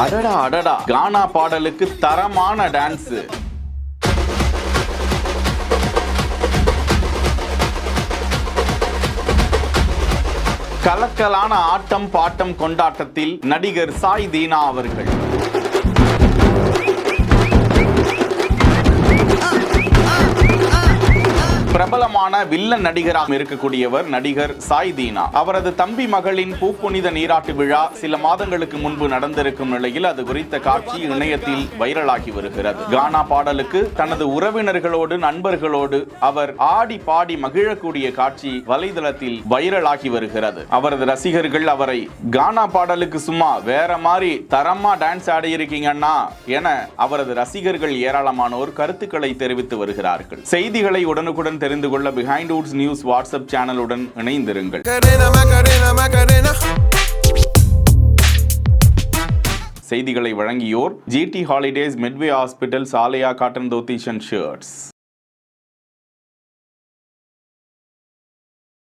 அடடா அடடா, கானா பாடலுக்கு தரமான டான்ஸ். கலக்கலான ஆட்டம் பாட்டம் கொண்டாட்டத்தில் நடிகர் சாய் தீனா அவர்கள். பிரபலமான வில்லன் நடிகராக இருக்கக்கூடியவர் நடிகர் சாய் தீனா. அவரது தம்பி மகளின் பூப்புனித நீராட்டு விழா சில மாதங்களுக்கு முன்பு நடந்திருக்கும் நிலையில் அது குறித்த காட்சி இணையத்தில் வைரலாகி வருகிறது. கானா பாடலுக்கு தனது உறவினர்களோடு நண்பர்களோடு அவர் ஆடி பாடி மகிழக்கூடிய காட்சி வலைதளத்தில் வைரலாகி வருகிறது. அவரது ரசிகர்கள் அவரை கானா பாடலுக்கு சும்மா வேற மாதிரி தரமா டான்ஸ் ஆடி இருக்கீங்கன்னா என அவரது ரசிகர்கள் ஏராளமானோர் கருத்துக்களை தெரிவித்து வருகிறார்கள். செய்திகளை உடனுக்குடன் தெரிந்து கொள்ள பிஹைண்ட் வுட்ஸ் நியூஸ் வாட்ஸ்அப் சேனலுடன் இணைந்திருங்கள். செய்திகளை வழங்கியோர் GT ஹாலிடேஸ், மிட்வே ஹாஸ்பிட்டல், சாலையா காட்டன் தோத்திஸ் அண்ட் ஷர்ட்ஸ்.